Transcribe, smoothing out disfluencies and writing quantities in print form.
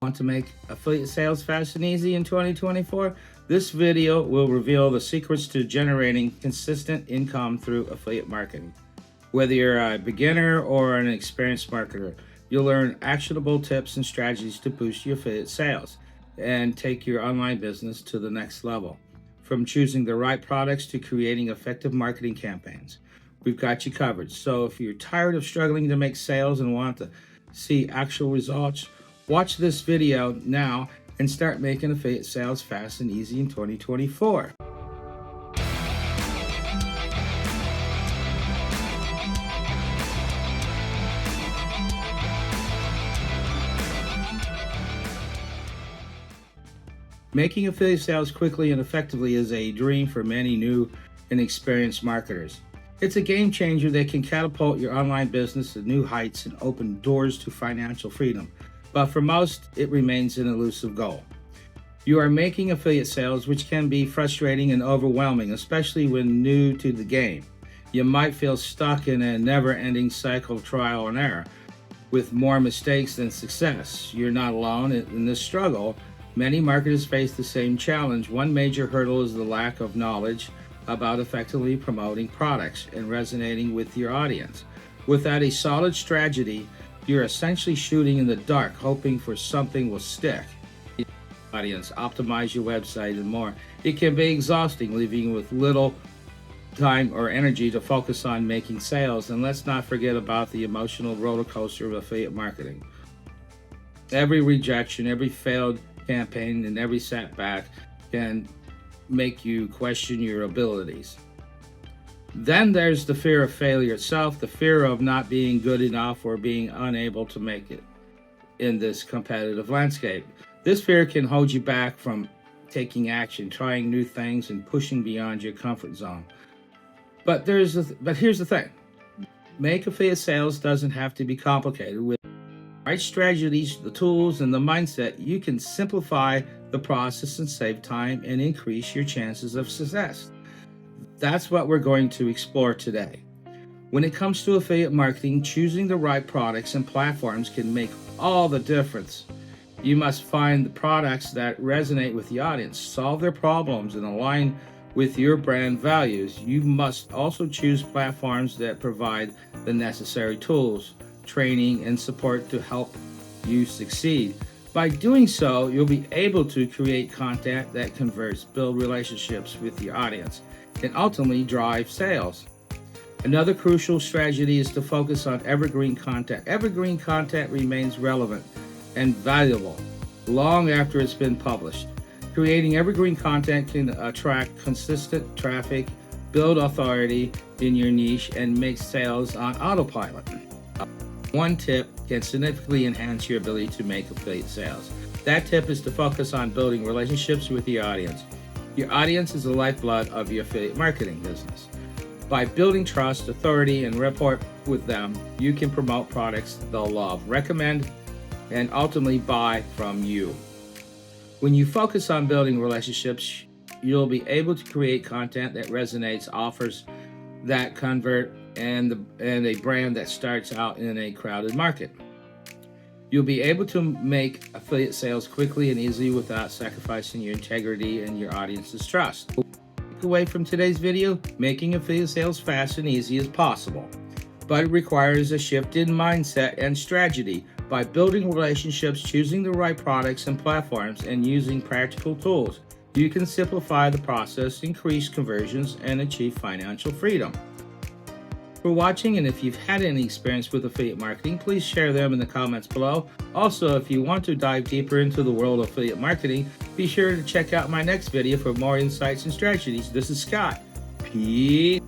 Want to make affiliate sales fast and easy in 2024? This video will reveal the secrets to generating consistent income through affiliate marketing. Whether you're a beginner or an experienced marketer, you'll learn actionable tips and strategies to boost your affiliate sales and take your online business to the next level. From choosing the right products to creating effective marketing campaigns, we've got you covered. So if you're tired of struggling to make sales and want to see actual results, watch this video now and start making affiliate sales fast and easy in 2024. Making affiliate sales quickly and effectively is a dream for many new and experienced marketers. It's a game changer that can catapult your online business to new heights and open doors to financial freedom. But for most, it remains an elusive goal. You are making affiliate sales, which can be frustrating and overwhelming, especially when new to the game. You might feel stuck in a never-ending cycle of trial and error, with more mistakes than success. You're not alone in this struggle. Many marketers face the same challenge. One major hurdle is the lack of knowledge about effectively promoting products and resonating with your audience. Without a solid strategy, you're essentially shooting in the dark, hoping for something will stick. Audience, optimize your website, and more. It can be exhausting, leaving you with little time or energy to focus on making sales. And let's not forget about the emotional roller coaster of affiliate marketing. Every rejection, every failed campaign, and every setback can make you question your abilities. Then there's the fear of failure itself, the fear of not being good enough or being unable to make it in this competitive landscape. This fear can hold you back from taking action, trying new things, and pushing beyond your comfort zone. But here's the thing. Make affiliate sales doesn't have to be complicated. With the right strategies, the tools, and the mindset, you can simplify the process and save time and increase your chances of success. That's what we're going to explore today. When it comes to affiliate marketing, choosing the right products and platforms can make all the difference. You must find the products that resonate with the audience, solve their problems, and align with your brand values. You must also choose platforms that provide the necessary tools, training, and support to help you succeed. By doing so, you'll be able to create content that converts, build relationships with your audience, and ultimately drive sales. Another crucial strategy is to focus on evergreen content. Evergreen content remains relevant and valuable long after it's been published. Creating evergreen content can attract consistent traffic, build authority in your niche, and make sales on autopilot. One tip can significantly enhance your ability to make affiliate sales. That tip is to focus on building relationships with your audience. Your audience is the lifeblood of your affiliate marketing business. By building trust, authority, and rapport with them, you can promote products they'll love, recommend, and ultimately buy from you. When you focus on building relationships, you'll be able to create content that resonates, offers that convert, and a brand that starts out in a crowded market. You'll be able to make affiliate sales quickly and easily without sacrificing your integrity and your audience's trust. Take away from today's video, making affiliate sales fast and easy is possible, but it requires a shift in mindset and strategy. By building relationships, choosing the right products and platforms, and using practical tools, you can simplify the process, increase conversions, and achieve financial freedom. For watching, and if you've had any experience with affiliate marketing, please share them in the comments below. Also, if you want to dive deeper into the world of affiliate marketing, be sure to check out my next video for more insights and strategies. This is Scott. Peace.